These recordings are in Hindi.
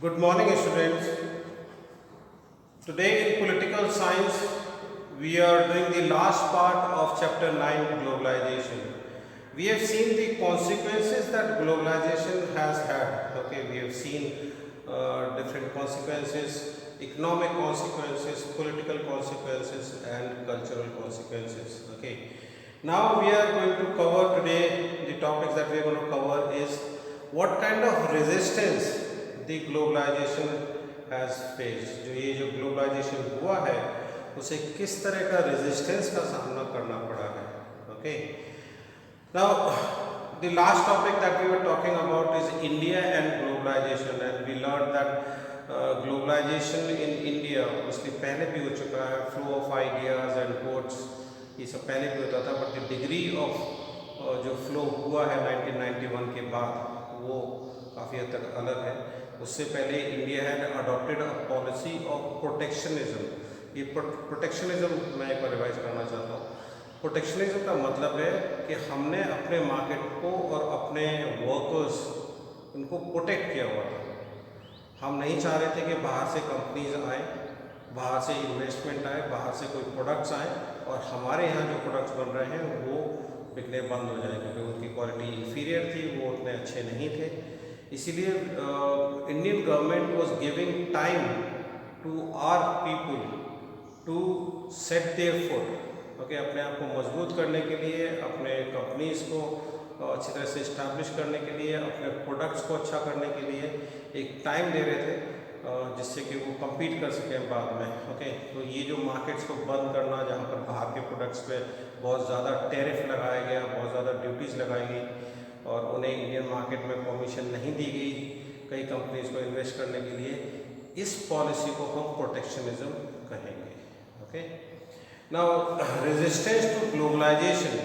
Good morning, students. Today in political science, we are doing the last part of chapter 9, globalization. We have seen the consequences that globalization has had. Okay, we have seen different consequences, economic consequences, political consequences, and cultural consequences. Okay, now we are going to cover today, the topics that we are going to cover is what kind of resistance the globalization has face. जो ग्लोबलाइजेशन हुआ है उसे किस तरह का रेजिस्टेंस का सामना करना पड़ा है। Okay, now the last topic that we were talking about is India and globalization, and we learn that globalization in India उसके पहले भी हो चुका है, flow of ideas and codes ये सब पहले भी होता था, बट द डिग्री ऑफ जो फ्लो हुआ है 1991 के बाद वो काफ़ी हद तक अलग है। उससे पहले India had adopted a policy of protectionism. ये प्रोटेक्शनिज्म मैं एक बार रिवाइज करना चाहता हूँ। प्रोटेक्शनिज्म का मतलब है कि हमने अपने मार्केट को और अपने वर्कर्स उनको प्रोटेक्ट किया हुआ था। हम नहीं चाह रहे थे कि बाहर से कंपनीज आए, बाहर से इन्वेस्टमेंट आए, बाहर से कोई प्रोडक्ट्स आए और हमारे यहाँ जो प्रोडक्ट्स बन रहे हैं वो बिकने बंद हो जाए, क्योंकि उनकी क्वालिटी इंफीरियर थी, वो उतने अच्छे नहीं थे। इसीलिए Indian government was giving time to our people to set their foot. Okay, अपने आप को मजबूत करने के लिए, अपने कंपनीज को अच्छी तरह से इस्टेब्लिश करने के लिए, अपने प्रोडक्ट्स को अच्छा करने के लिए एक टाइम दे रहे थे जिससे कि वो compete कर सकें बाद में। ओके, तो ये जो मार्केट्स को बंद करना, जहाँ पर बाहर के प्रोडक्ट्स पे बहुत ज़्यादा टैरिफ लगाया गया, बहुत ज़्यादा ड्यूटीज़ लगाई गई और उन्हें इंडियन मार्केट में परमिशन नहीं दी गई कई कंपनीज को इन्वेस्ट करने के लिए, इस पॉलिसी को हम प्रोटेक्शनिज्म कहेंगे। Okay, now resistance to globalization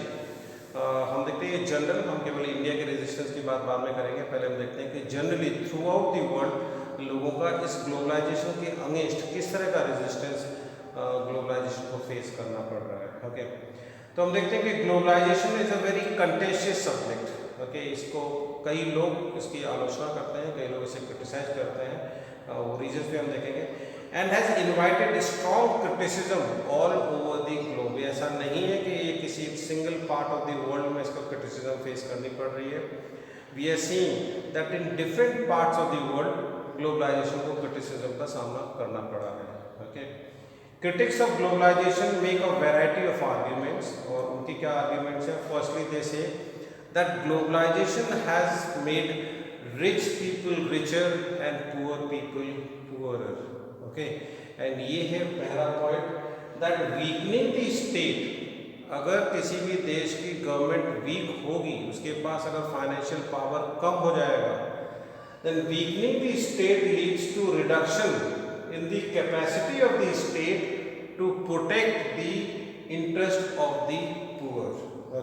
हम देखते हैं जनरल, हम केवल इंडिया के रेजिस्टेंस की बात बाद में करेंगे। पहले हम देखते हैं कि generally through out the world लोगों का इस ग्लोबलाइजेशन के अगेंस्ट किस तरह का रेजिस्टेंस ग्लोबलाइजेशन को फेस करना पड़ रहा है। ओके, तो हम देखते हैं कि globalisation is a very contentious subject. Okay, इसको कई लोग इसकी आलोचना करते हैं, कई लोग इसे क्रिटिसाइज करते हैं, वो रीजंस भी हम देखेंगे। And has invited strong criticism all over the globe. ऐसा नहीं है कि ये किसी single part of the world में इसको क्रिटिसिज्म फेस करनी पड़ रही है। We are seeing that in different parts of the world globalization को क्रिटिसिज्म का सामना करना पड़ा है। Okay, critics of globalization make a variety of arguments, और उनकी क्या आर्ग्यूमेंट्स हैं? फर्स्टली दे से that globalization has made rich people richer and poor people poorer. Okay, and ये है पहला point, that weakening the state। अगर किसी भी देश की गवर्नमेंट वीक होगी, उसके पास अगर फाइनेंशियल पावर कम हो जाएगा, then weakening the state leads to reduction in the capacity of the state to protect the interest of the poor.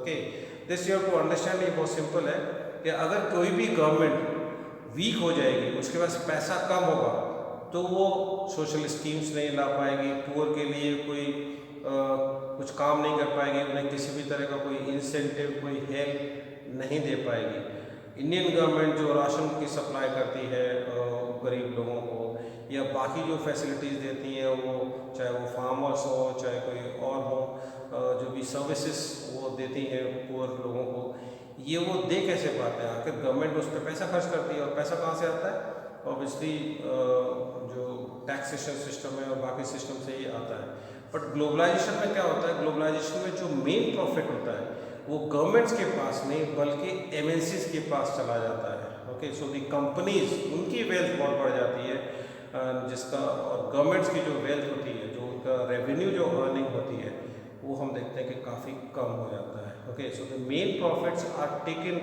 Okay, this you have to understand. ये बहुत सिंपल है कि अगर कोई भी गवर्नमेंट वीक हो जाएगी, उसके पास पैसा कम होगा, तो वो सोशल स्कीम्स नहीं ला पाएगी, पुअर के लिए कोई कुछ काम नहीं कर पाएगी, उन्हें किसी भी तरह का कोई इंसेंटिव, कोई हेल्प नहीं दे पाएगी। इंडियन गवर्नमेंट जो राशन की सप्लाई करती है गरीब लोगों को, या बाकी जो फैसिलिटीज़ देती हैं, वो चाहे वो फार्मर्स हो, चाहे कोई और हो, जो भी सर्विसेज वो देती हैं पुअर लोगों को, ये वो दे कैसे पाते हैं? आखिर गवर्नमेंट उस पर पैसा खर्च करती है, और पैसा कहाँ से आता है? ऑब्वियसली जो टैक्सेशन सिस्टम है और बाकी सिस्टम से ही आता है। बट ग्लोबलाइजेशन में क्या होता है? ग्लोबलाइजेशन में जो मेन प्रॉफिट होता है वो गवर्नमेंट्स के पास नहीं, बल्कि एमएनसीज के पास चला जाता है। ओके, सो दी कंपनीज, उनकी वेल्थ बहुत बढ़ जाती है, जिसका, और गवर्नमेंट्स की जो वेल्थ होती है, जो उनका रेवेन्यू, जो अर्निंग होती है, वो हम देखते हैं कि काफ़ी कम हो जाता है। Okay, so the main profits are taken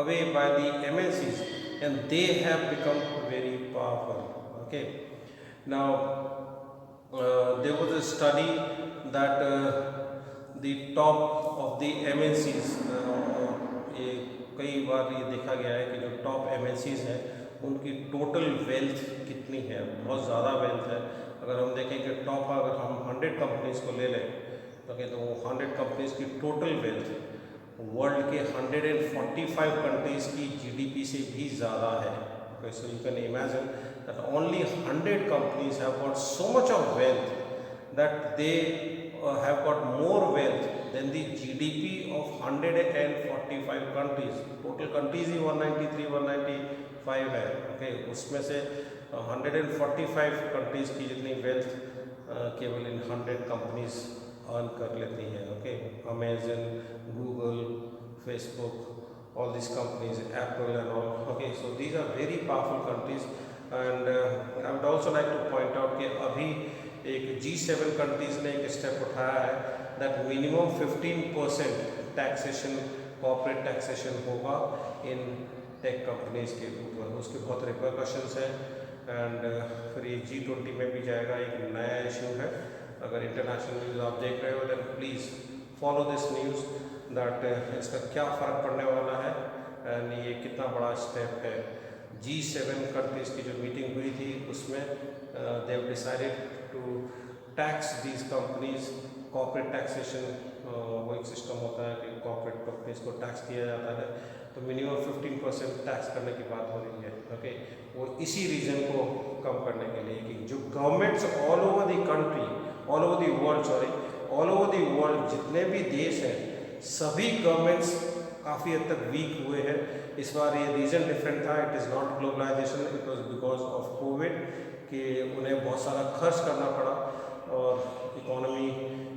away by the MNCs and they have become very powerful. Okay, now there was a study that the top of the MNCs, ये कई बार ये देखा गया है कि जो टॉप एमएनसीज हैं उनकी टोटल वेल्थ कितनी है? बहुत ज़्यादा वेल्थ है। अगर हम देखें कि टॉप, अगर हम 100 कंपनीज को ले लें, ओके, तो वो 100 कंपनीज की टोटल वेल्थ वर्ल्ड के 145 कंट्रीज़ की जीडीपी से भी ज़्यादा है। Okay, so you can imagine that only 100 companies have got so much of wealth that they have got more wealth than the GDP of 145 countries. Total countries ही 193 195 है. Okay, उसमें से 145 countries की जितनी wealth केवल इन 100 companies अर्न कर लेती हैं. Okay, Amazon, Google, Facebook, all these companies, Apple and all. Okay, so these are very powerful countries, and I would also like to point out कि अभी एक G7 कंट्रीज ने एक स्टेप उठाया है that minimum 15% taxation, corporate taxation होगा इन टेक कंपनीज के ऊपर. उसके बहुत रिपरकशंस हैं, एंड फिर ये G20 में भी जाएगा. एक नया इशू है. अगर इंटरनेशनल न्यूज़ आप देख रहे हो then please follow this news that इसका क्या फ़र्क पड़ने वाला है एंड ये कितना बड़ा स्टेप है. G7 कंट्रीज़ की जो मीटिंग हुई थी उसमें they have decided to tax these companies. Corporate taxation वो एक सिस्टम होता है कि कॉर्पोरेट कंपनीज को टैक्स किया जाता है, तो मिनिमम 15% टैक्स करने की बात हो रही है. ओके, वो इसी रीजन को कम करने के लिए कि जो governments all over the country, all over the world, all over the world जितने भी देश हैं सभी गवर्नमेंट्स काफ़ी हद तक वीक हुए हैं. इस बार ये रीज़न डिफरेंट था. It is not globalization, it was because of COVID कि उन्हें बहुत सारा खर्च करना पड़ा और इकोनॉमी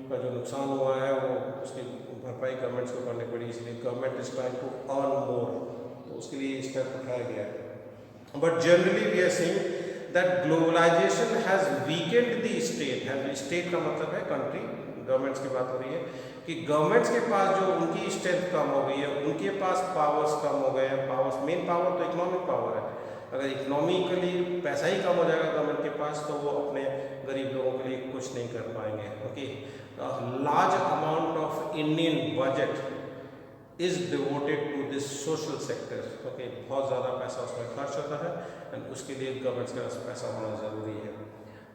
का जो नुकसान हुआ है वो उसकी भरपाई गवर्नमेंट्स को करनी पड़ी. इसलिए government is trying to earn more, तो उसके लिए स्टेप उठाया गया है. But generally we are seeing that globalization has weakened the state. State का मतलब है कंट्री, गवर्नमेंट्स की बात हो रही है कि गवर्नमेंट्स के पास जो उनकी स्ट्रेंथ कम हो गई है, उनके पास पावर्स कम हो गए हैं. पावर्स, मेन पावर तो इकोनॉमिक पावर है. अगर इकोनॉमिकली पैसा ही कम हो जाएगा गवर्नमेंट के पास तो वो अपने गरीब लोगों के लिए कुछ नहीं कर पाएंगे. Okay, large amount of Indian budget is devoted to this social sector. Okay, बहुत ज़्यादा पैसा उसमें खर्च होता है एंड उसके लिए गवर्नमेंट के पास पैसा होना ज़रूरी है.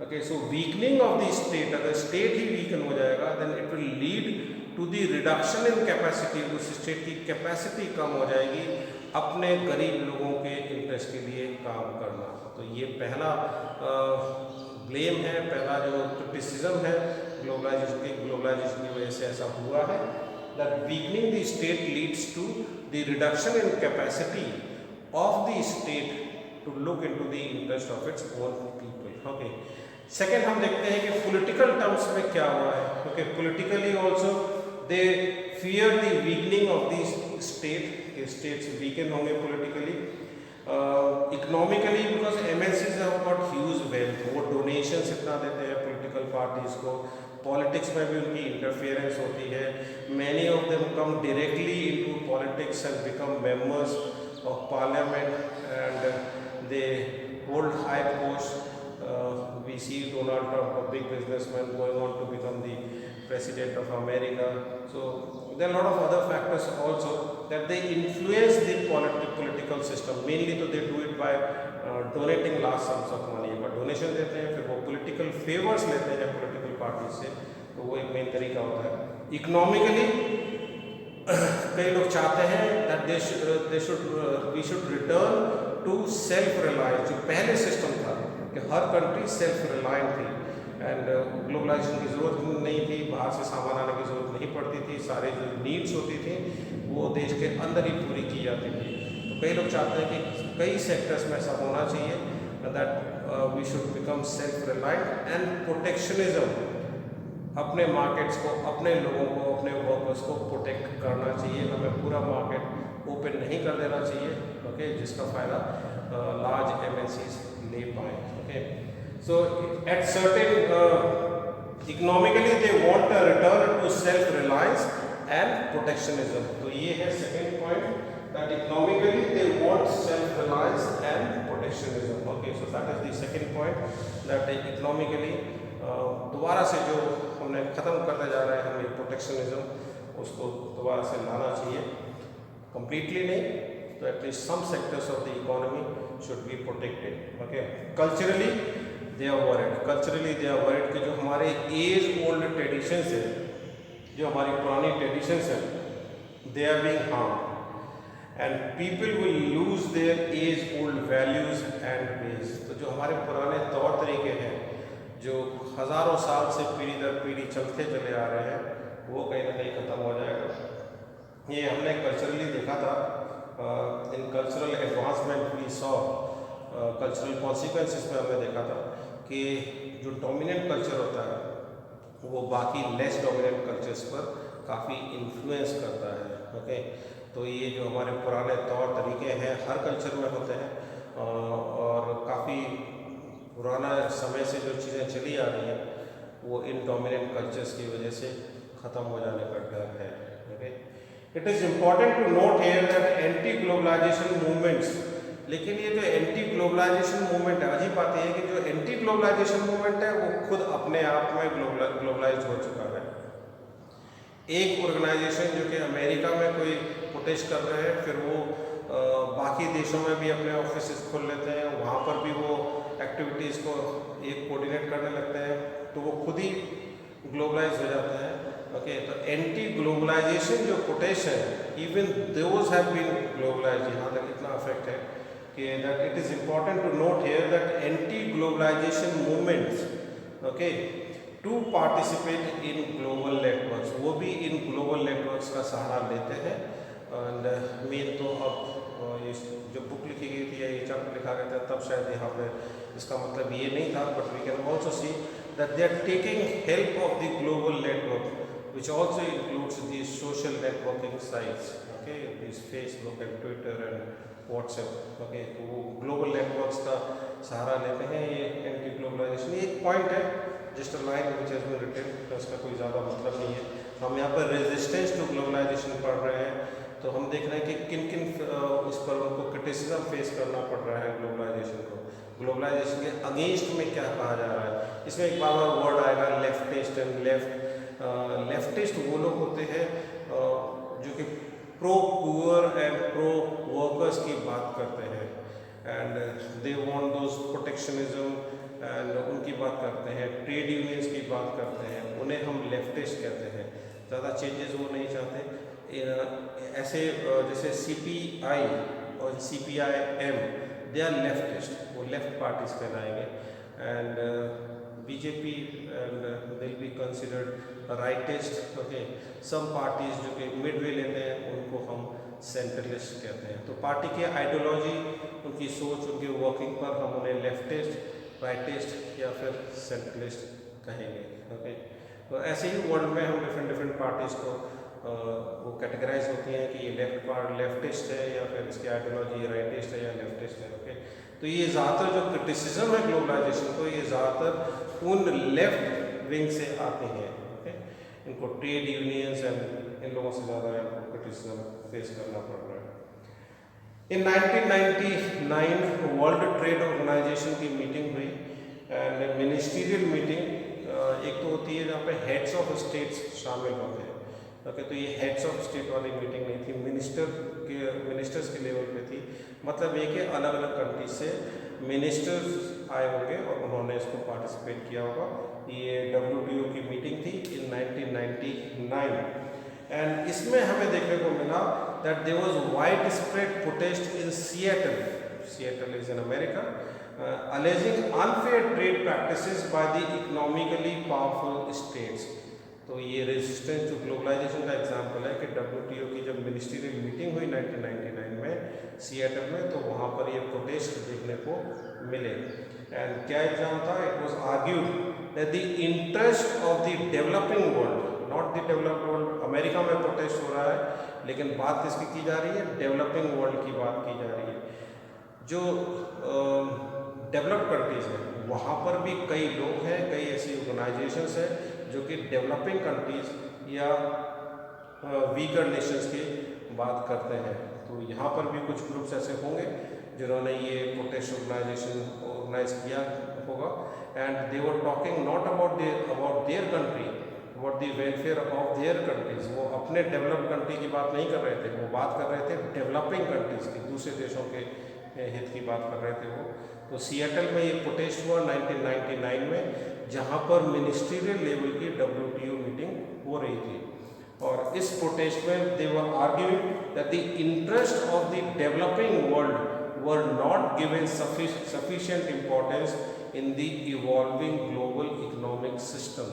Okay, so weakening of the state, अगर स्टेट ही वीकन हो जाएगा then it will lead to the reduction in capacity. उस स्टेट की कैपेसिटी कम हो जाएगी अपने गरीब लोगों के इंटरेस्ट के लिए काम करना. तो ये पहला ब्लेम है, पहला जो क्रिटिसिज्म है ग्लोबलाइजेशन की वजह से ऐसा हुआ है that weakening the state leads to the reduction in capacity of the state to look into the interest of its own people. Okay, second हम देखते हैं कि पॉलिटिकल टर्म्स में क्या हुआ है. Okay, politically also they fear the weakening of the state. States weaken होंगे politically. Economically because MNCs have got huge wealth, वो डोनेशंस इतना देते हैं पॉलिटिकल पार्टीज को. पॉलिटिक्स में भी उनकी इंटरफेरेंस होती है. Many of them come directly into politics and become members of parliament and they hold high post. We see Donald Trump, a big businessman, going on to become the president of America. So there are a lot of other factors also that they influence the political system. Mainly तो they do it by donating large sums of money. but donation देते हैं फिर वो political favors लेते हैं political parties से, तो वो एक मेन तरीका होता है. Economically कई लोग चाहते हैं that we should return to self-reliance. जो पहले सिस्टम था कि हर कंट्री सेल्फ रिलायंट थी एंड ग्लोबलाइजेशन की ज़रूरत नहीं थी, बाहर से सामान आने की ज़रूरत नहीं पड़ती थी. सारे जो नीड्स होती थी वो देश के अंदर ही पूरी की जाती थी. तो कई लोग चाहते हैं कि कई सेक्टर्स में ऐसा होना चाहिए that we should become self reliant and protectionism. अपने मार्केट्स को, अपने लोगों को, अपने वर्कर्स को प्रोटेक्ट करना चाहिए. हमें पूरा मार्केट ओपन नहीं कर देना चाहिए. ओके, जिसका फ़ायदा लार्ज MNCs ले पाए. Okay, so at certain economically they want a return to self reliance and protectionism. तो ये है second point that economically they want self reliance and protectionism. Okay, so that is the second point that economically दोबारा से जो हमने ख़त्म करते जा रहे हैं हम ये प्रोटेक्शनिज्म, उसको दोबारा से लाना चाहिए. कंप्लीटली नहीं तो at least some sectors of the economy should be protected. Okay, culturally they are worried कि जो हमारे एज ओल्ड ट्रेडिशंस है, जो हमारी पुरानी ट्रेडिशंस हैं, they are being harmed. And people will lose their as old values and ways. तो जो हमारे पुराने तौर तरीके हैं जो हज़ारों साल से पीढ़ी दर पीढ़ी चलते चले आ रहे हैं वो कहीं ना कहीं ख़त्म हो जाएगा। ये हमने कल्चरली देखा था, in cultural advancement we saw, cultural consequences में हमने देखा था कि जो डोमिनेंट कल्चर होता है वो बाकी लेस डोमिनेंट कल्चर्स पर काफ़ी इन्फ्लुएंस करता है। ओके, तो ये जो हमारे पुराने तौर तरीके हैं हर कल्चर में होते हैं, और काफ़ी पुराना समय से जो चीज़ें चली आ रही हैं वो इन डोमिनेंट कल्चर्स की वजह से ख़त्म हो जाने का डर है। Okay, it is important to note here that anti globalisation movements, लेकिन ये जो एंटी ग्लोबलाइजेशन मूवमेंट है, अजीब बात यह है कि जो एंटी ग्लोबलाइजेशन मूवमेंट है वो खुद अपने आप में ग्लोबलाइज हो चुका है। एक ऑर्गेनाइजेशन जो कि अमेरिका में कोई प्रोटेस्ट कर रहे हैं, फिर वो बाकी देशों में भी अपने ऑफिस खोल लेते हैं, वहाँ पर भी वो एक्टिविटीज़ को एक कोऑर्डिनेट करने लगते हैं, तो वो खुद ही ग्लोबलाइज हो जाते हैं। ओके, तो एंटी ग्लोबलाइजेशन जो प्रोटेस्ट है, even those have been globalise, यहाँ तक इतना अफेक्ट है कि that it is important to note here that anti globalisation movements, okay, to participate in global networks, वो भी इन ग्लोबल नेटवर्क्स का सहारा लेते हैं। एंड मेन तो अब ये जो बुक लिखी गई थी या ये चैप्टर लिखा गया था तब शायद यहाँ पे इसका मतलब ये नहीं था, but we can also see that they are taking help of the global network which also includes these social networking sites, okay, these Facebook and Twitter and WhatsApp, okay, तो वो global networks का सहारा लेते हैं ये एंटी ग्लोबलाइजेशन। ये एक पॉइंट है, just a line which has been written, तो इसका कोई ज़्यादा मतलब नहीं है। हम यहाँ पर रेजिस्टेंस टू ग्लोबलाइजेशन पढ़ रहे हैं, तो हम देख रहे हैं कि किन किन उस पर उनको क्रिटिसिज्म फेस करना पड़ रहा है ग्लोबलाइजेशन को। ग्लोबलाइजेशन के अगेंस्ट में क्या कहा जा रहा है, इसमें एक बार वर्ड आएगा लेफ्टिस्ट एंड लेफ्ट। लेफ्टिस्ट वो लोग होते हैं जो कि pro poor and pro workers की बात करते हैं, and they want those protectionism, and उनकी बात करते हैं, ट्रेड यूनियंस की बात करते हैं, उन्हें हम लेफ्टिस्ट कहते हैं। ज़्यादा चेंजेस वो नहीं चाहते। ऐसे जैसे CPI और CPIM, दे आर लेफ्टिस्ट, वो लेफ्ट पार्टीज कहलाएंगे। And BJP and they'll be considered rightist, okay, some parties जो कि मिडवे लेते हैं उनको हम सेंट्रलिस्ट कहते हैं। तो पार्टी की आइडियोलॉजी, उनकी सोच, उनके वर्किंग पर हम उन्हें लेफ्टिस्ट, राइटिस्ट या फिर सेंट्रलिस्ट कहेंगे। ओके, तो ऐसे ही वर्ल्ड में हम डिफरेंट पार्टीज को वो कैटेगराइज होती हैं कि ये लेफ्टिस्ट है या फिर इसकी आइडियोलॉजी राइटिस्ट है या लेफ्टिस्ट है। ओके, तो ये ज़्यादातर जो क्रिटिसिज्म है ग्लोबलाइजेशन को, ये ज़्यादातर उन लेफ्ट विंग से आते हैं। ओके, इनको ट्रेड यूनियंस एंड इन लोगों से ज़्यादा इनको क्रिटिसिज्म फेस करना पड़ रहा है। इन 1999 वर्ल्ड ट्रेड ऑर्गेनाइजेशन की मीटिंग हुई, एंड मिनिस्टीरियल मीटिंग एक तो होती है जहाँ पे हेड्स ऑफ स्टेट्स शामिल होते हैं। ओके, तो ये हेड्स ऑफ स्टेट वाली मीटिंग नहीं थी, मिनिस्टर्स के लेवल पे थी। मतलब ये कि अलग अलग कंट्रीज से मिनिस्टर्स आए होंगे और उन्होंने इसको पार्टिसिपेट किया होगा। ये WTO की मीटिंग थी इन 1999, एंड इसमें हमें देखने को मिला that there was wide spread protest in Seattle is in America, alleging unfair trade practices by the economically powerful states। तो ये रेजिस्टेंस जो ग्लोबलाइजेशन का एग्जाम्पल है कि WTO की जब मिनिस्ट्रियल मीटिंग हुई 1999 में सिएटल में, तो वहाँ पर ये प्रोटेस्ट देखने को मिले। एंड क्या एग्जाम था, it was argued that the interest of the developing world, not the developed world, America में प्रोटेस्ट हो रहा है लेकिन बात किसकी की जा रही है, डेवलपिंग वर्ल्ड की बात की जा रही है। जो डेवलप्ड कंट्रीज हैं वहाँ पर भी कई लोग हैं, कई ऐसी ऑर्गेनाइजेशंस हैं जो कि डेवलपिंग कंट्रीज या वीकर नेशंस की बात करते हैं। तो यहाँ पर भी कुछ ग्रुप्स ऐसे होंगे जिन्होंने ये प्रोटेस्ट ऑर्गेनाइज किया होगा, and they were talking not about their country, about the welfare of their countries. वो अपने डेवलप्ड कंट्री की बात नहीं कर रहे थे, वो बात कर रहे थे डेवलपिंग कंट्रीज की, दूसरे देशों के हित की बात कर रहे थे वो। तो सिएटल में ये प्रोटेस्ट हुआ 1999 में, जहाँ पर मिनिस्ट्रियल लेवल की WTO मीटिंग हो रही थी। और इस प्रोटेस्ट में they were arguing that the interest of the developing world were not given sufficient importance in the evolving global economic system.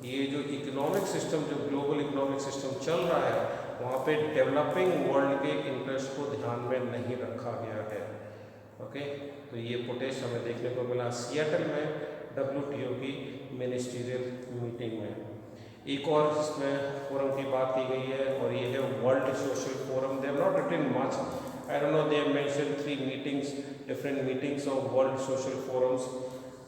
ये जो इकोनॉमिक सिस्टम, जो ग्लोबल इकोनॉमिक सिस्टम चल रहा है, वहाँ पे डेवलपिंग वर्ल्ड के इंटरेस्ट को ध्यान में नहीं रखा गया है। ओके, तो ये प्रोटेस्ट हमें देखने को मिला सिएटल में WTO की मिनिस्टीरियल मीटिंग में। एक और इसमें फोरम की बात की गई है और ये है world social forum. They have not written much, I don't know, they have mentioned 3 meetings, different meetings of world social forums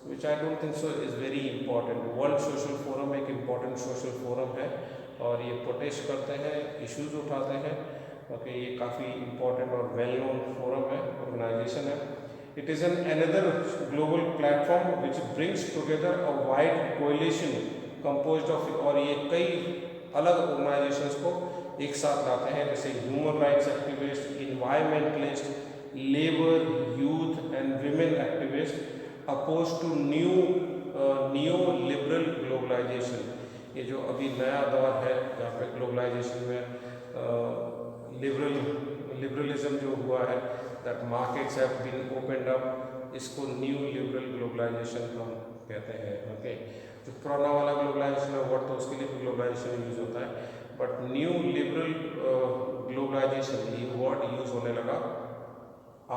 which I don't think so is very important. World social forum एक इम्पॉर्टेंट सोशल फोरम है और ये प्रोटेस्ट करते हैं, इश्यूज उठाते हैं। ओके, ये काफ़ी इम्पॉर्टेंट और वेल नोन फोरम है, ऑर्गेनाइजेशन है। It is an another global platform which brings together a wide coalition composed of, और ये कई अलग ऑर्गेनाइजेशंस को एक साथ लाते हैं, जैसे human rights activist, environmentalist, labour, youth and women activist, oppose to new liberal globalisation. ये जो अभी नया दौर है जहाँ पे ग्लोबलाइजेशन में लिबरलिज्म जो हुआ है, that markets have been opened up, इसको न्यू लिबरल ग्लोबलाइजेशन हम कहते हैं। ओके, जो पुराना वाला ग्लोबलाइजेशन है वर्ड, तो उसके लिए भी ग्लोबलाइजेशन यूज होता है, बट न्यू लिबरल ग्लोबलाइजेशन ये वर्ड यूज होने लगा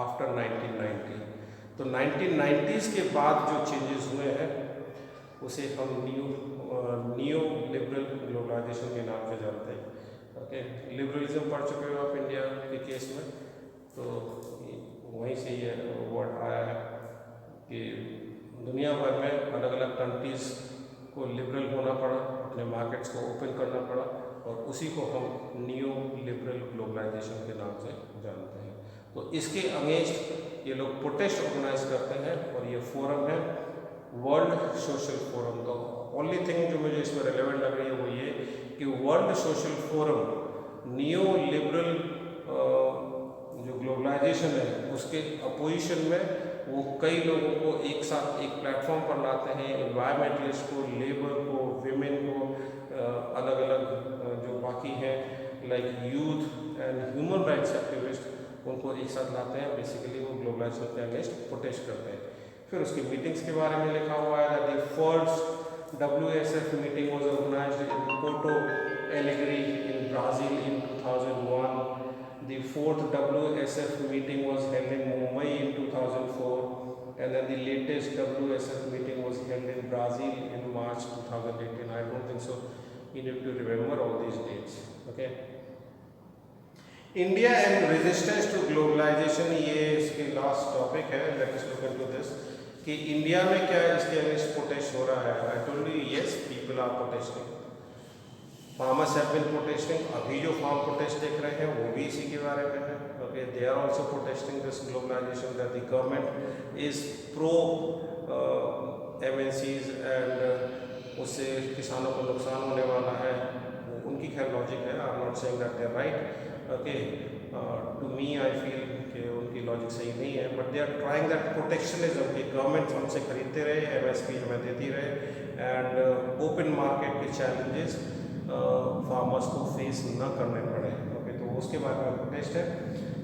आफ्टर 1990। तो 1990s के बाद जो चेंजेस हुए हैं उसे हम न्यू लिबरल ग्लोबलाइजेशन के नाम से जानते हैं। ओके, लिबरलिज्म पढ़ चुके हो आप इंडिया के केस में, तो वहीं से ये वर्ड आया है कि दुनिया भर में अलग अलग कंट्रीज़ को लिबरल होना पड़ा, अपने मार्केट्स को ओपन करना पड़ा, और उसी को हम न्यू लिबरल ग्लोबलाइजेशन के नाम से जानते हैं। तो इसके अगेंस्ट ये लोग प्रोटेस्ट ऑर्गेनाइज करते हैं और ये फोरम है वर्ल्ड सोशल फोरम। तो ओनली थिंग जो मुझे इसमें रेलेवेंट लग रही है वो ये कि world social forum new liberal जो ग्लोबलाइजेशन है उसके अपोजिशन में वो कई लोगों को एक साथ एक प्लेटफॉर्म पर लाते हैं, इन्वायरमेंटलिस्ट को, लेबर को, विमेन को, अलग अलग जो बाकी हैं like youth and human rights activist, उनको एक साथ लाते हैं। बेसिकली वो ग्लोबलाइजेशन के अगेंस्ट प्रोटेस्ट करते हैं। फिर उसकी मीटिंग्स के बारे में लिखा हुआ है that the first WSF meeting was organised in Porto Alegre in Brazil in 2001। The fourth WSF meeting was held in Mumbai in 2004 and then the latest WSF meeting was held in Brazil in March 2018. I don't think so you need to remember all these dates. Okay, India and resistance to globalisation, ये इसके लास्ट टॉपिक है। लेट्स लुक इनटू दिस कि इंडिया में क्या इसके अगेंस्ट प्रोटेस्ट हो रहा है। I told you yes, people are protesting, farmers have been protesting. अभी जो फार्म प्रोटेस्ट देख रहे हैं वो भी इसी के बारे में है। Okay, they are also protesting this globalisation that the government is pro MNCs and उससे किसानों को नुकसान होने वाला है। उनकी खैर लॉजिक है, I am not saying that they are right. Okay, to me I feel कि उनकी लॉजिक सही नहीं है, but they are trying that protectionism कि गवर्नमेंट हमसे खरीदते रहे, MSP हमें देती रहे एंड ओपन मार्केट के चैलेंजेस फार्मर्स को फेस ना करने पड़े। ओके, तो उसके बारे में प्रोटेस्ट है।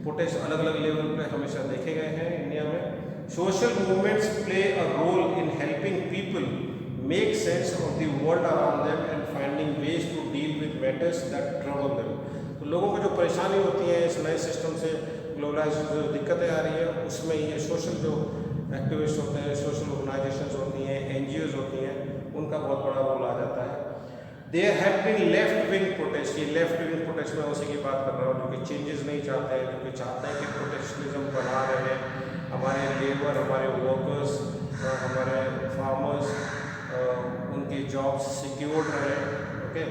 प्रोटेस्ट अलग अलग लेवल पे हमेशा देखे गए हैं इंडिया में। Social movements play a role in helping people make sense of the world around them and finding ways to deal with matters that trouble them. तो लोगों को जो परेशानी होती है इस नए सिस्टम से, ग्लोबलाइजेशन जो दिक्कतें आ रही है, उसमें ये सोशल जो एक्टिविस्ट होते हैं, सोशल ऑर्गेनाइजेशंस होती हैं, NGOs होती हैं, उनका बहुत बड़ा रोल आ जाता है। There have been left wing protest, ये लेफ्ट विंग प्रोटेस्ट में उसी की बात कर रहा हूँ जो कि चेंजेस नहीं चाहते हैं, जो कि चाहते हैं कि प्रोटेक्शनिज्म बना रहे हमारे लेबर, हमारे वर्कर्स, हमारे फार्मर्स, उनकी जॉब्स सिक्योर्ड रहे। Okay,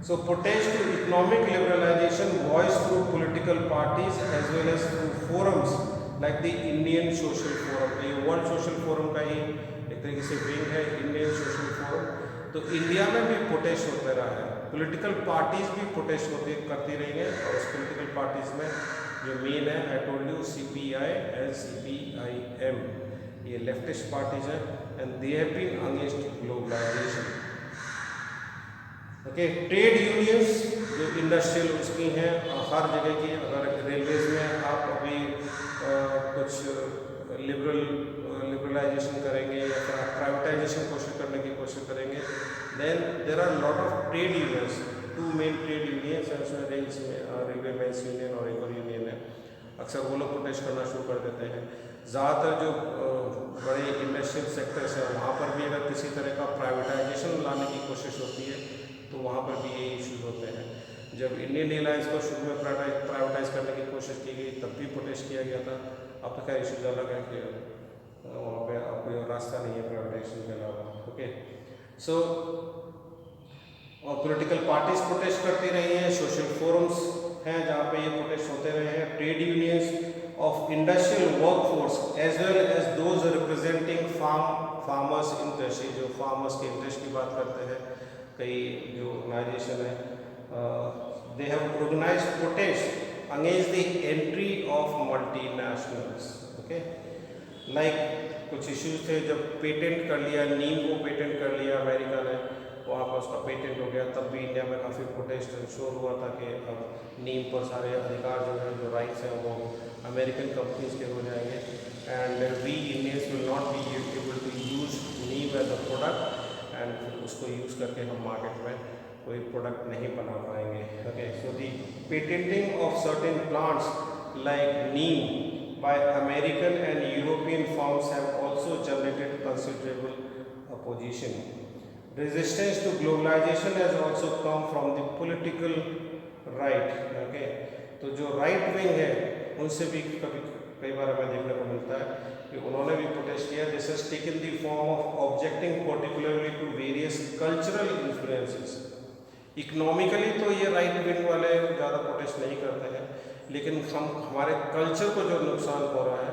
so protest to economic liberalization voiced through political parties as well as through forums like the Indian Social Forum। ये वर्ल्ड सोशल फोरम का ही एक तरीके से विंग है, इंडियन सोशल फोरम। तो इंडिया में भी प्रोटेस्ट होते रहा है, पॉलिटिकल पार्टीज भी प्रोटेस्ट करती रही हैं, और उस पॉलिटिकल पार्टीज में जो मेन है, I told you CPI and CPIM, ये लेफ्टिस्ट पार्टीज हैं and they have been against globalisation. Okay, trade unions जो इंडस्ट्रियल उसकी हैं हर जगह की। अगर रेलवेज में आप अभी कुछ लिबरलाइजेशन करेंगे या फिर आप प्राइवेटाइजेशन कोशिश करने की कोशिश करेंगे, then there are lot of trade unions. 2 main trade unions हैं उसमें, रेलवे मेंस यूनियन और एक और यूनियन है। अक्सर वो लोग प्रोटेस्ट करना शुरू कर देते हैं। ज़्यादातर जो बड़े इंडस्ट्रियल सेक्टर्स हैं वहाँ पर भी अगर किसी तरह का प्राइवेटाइजेशन लाने की कोशिश होती है तो वहाँ पर भी ये इश्यूज होते हैं। जब इंडियन एयरलाइंस को शुरू में प्राइवेटाइज करने की कोशिश की गई तब भी प्रोटेस्ट किया गया था। अब तो क्या इश्यूज अलग है कि वहाँ पे अब कोई रास्ता नहीं है प्राइवेटाइजेशन के अलावा। ओके, सो और पॉलिटिकल पार्टीज प्रोटेस्ट करती रही हैं, सोशल फोरम्स हैं जहाँ पे ये प्रोटेस्ट होते रहे हैं। Trade unions of industrial workforce as well as those representing farmers interest, जो फार्मर्स के इंटरेस्ट की बात करते हैं, कई जो ऑर्गेनाइजेशन है, they have organised protest against the entry of multinationals. Okay, like कुछ इश्यूज थे जब पेटेंट कर लिया, नीम को पेटेंट कर लिया अमेरिका ने, वहाँ पर उसका पेटेंट हो गया, तब भी इंडिया में काफ़ी प्रोटेस्ट शोर हुआ था कि अब नीम पर सारे अधिकार जो है, जो राइट्स हैं वो अमेरिकन कंपनीज के हो जाएंगे and we Indians will not be able to use neem as a product and फिर उसको यूज़ करके हम मार्केट में कोई प्रोडक्ट नहीं बना पाएंगे। Okay, so the patenting of certain plants like Neem by American and European firms have also generated considerable opposition. Resistance to globalization has also come from the political right. Okay, तो जो राइट विंग है उनसे भी कई बार हमें देखने को मिलता है कि उन्होंने भी प्रोटेस्ट किया। This has taken the form of objecting particularly to various cultural influences. Economically तो ये राइट विंग वाले ज़्यादा प्रोटेस्ट नहीं करते हैं, लेकिन हमारे कल्चर को जो नुकसान हो रहा है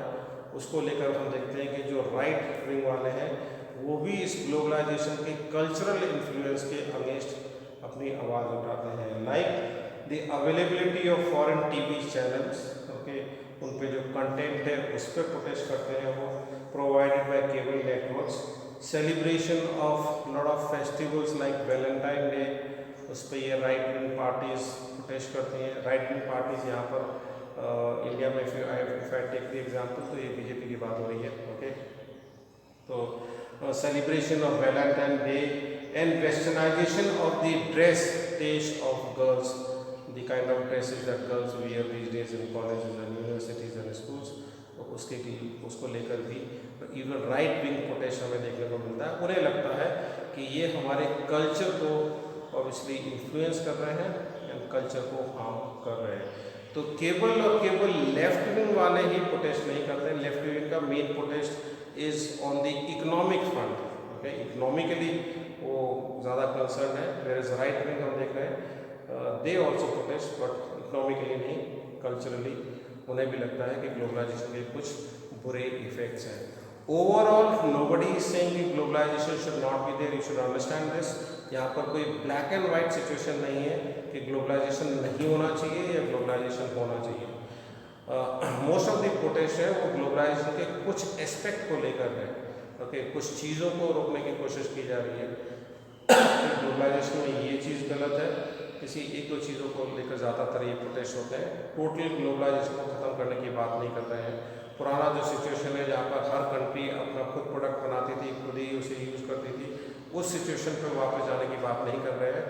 उसको लेकर हम देखते हैं कि जो राइट विंग वाले हैं वो भी इस ग्लोबलाइजेशन के कल्चरल इन्फ्लुएंस के अगेंस्ट अपनी आवाज़ उठाते हैं। Like the availability of foreign TV channels, okay, उन पे जो कंटेंट है उस पर प्रोटेस्ट करते हैं वो, provided by cable networks. Celebration of lot of festivals like Valentine day, उस पर ये राइट विंग पार्टीज प्रोटेस्ट करती हैं। राइट विंग पार्टीज यहाँ पर इंडिया में if I take the example तो ये बीजेपी की बात हो रही है। ओके, तो celebration of Valentine Day and westernisation of the dress taste of girls, the kind of dresses that girls wear these days in colleges and universities and schools, तो उसको लेकर भी इवन राइट विंग प्रोटेस्ट हमें देखने को मिलता है। उन्हें लगता है कि ये हमारे कल्चर को ऑब्वियसली इन्फ्लुएंस कर रहे हैं एंड कल्चर को हार्म कर रहे हैं। तो केवल लेफ्ट विंग वाले ही प्रोटेस्ट नहीं करते हैं। लेफ्ट विंग का main protest is on the economic front. Okay, economically वो ज़्यादा कंसर्न है, वेयर इज राइट विंग हम देख रहे हैं they also protest but economically नहीं, कल्चरली उन्हें भी लगता है कि ग्लोबलाइजेशन के कुछ बुरे इफेक्ट्स हैं। ओवरऑल नोबडी इज सेइंग कि globalisation should not be there, you should understand this. यहाँ पर कोई ब्लैक एंड वाइट सिचुएशन नहीं है कि ग्लोबलाइजेशन नहीं होना चाहिए या ग्लोबलाइजेशन होना चाहिए। मोस्ट ऑफ द प्रोटेस्ट है वो ग्लोबलाइजेशन के कुछ एस्पेक्ट को लेकर है। ओके, कुछ चीज़ों को रोकने की कोशिश की जा रही है। ग्लोबलाइजेशन में ये चीज़ गलत है, किसी एक दो चीज़ों को लेकर ज़्यादातर ये प्रोटेस्ट होते हैं। टोटल ग्लोबलाइजेशन को ख़त्म करने की बात नहीं कर रहे हैं। पुराना जो सिचुएशन है जहाँ पर हर कंट्री अपना खुद प्रोडक्ट बनाती थी, खुद ही उसे यूज़ करती थी, उस सिचुएशन पर वापस जाने की बात नहीं कर रहे हैं।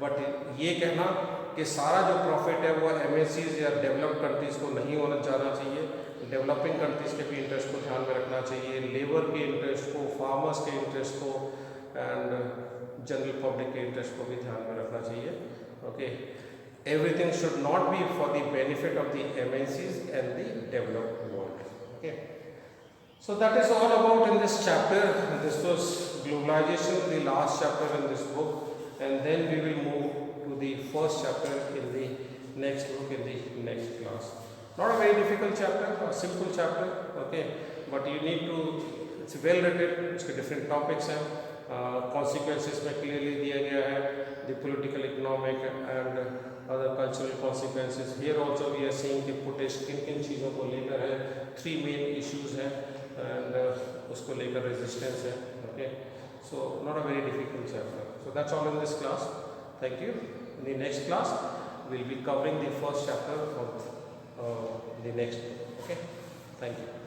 बट ये कहना कि सारा जो प्रॉफिट है वो एमएनसीज या डेवलप्ड कंट्रीज़ को नहीं होना जाना चाहिए, डेवलपिंग कंट्रीज़ के भी इंटरेस्ट को ध्यान में रखना चाहिए, लेबर के इंटरेस्ट को, फार्मर्स के इंटरेस्ट को एंड जनरल पब्लिक के इंटरेस्ट को भी ध्यान में रखना चाहिए। Okay, everything should not be for the benefit of the MNCs and the developed world. Okay, so that is all about in this chapter. This was globalization, the last chapter in this book, and then we will move to the first chapter in the next book in the next class. Not a very difficult chapter, a simple chapter. Okay, but you need to, it's well written, उसके different topics हैं, consequences में clearly दिया गया है, the political, economic and other cultural consequences. Here also we are seeing कि protest किन किन चीज़ों को लेकर है, 3 main issues हैं and उसको लेकर resistance है. Okay, so not a very difficult chapter. So that's all in this class. Thank you. In the next class, we'll be covering the first chapter of the next book. Okay. Thank you.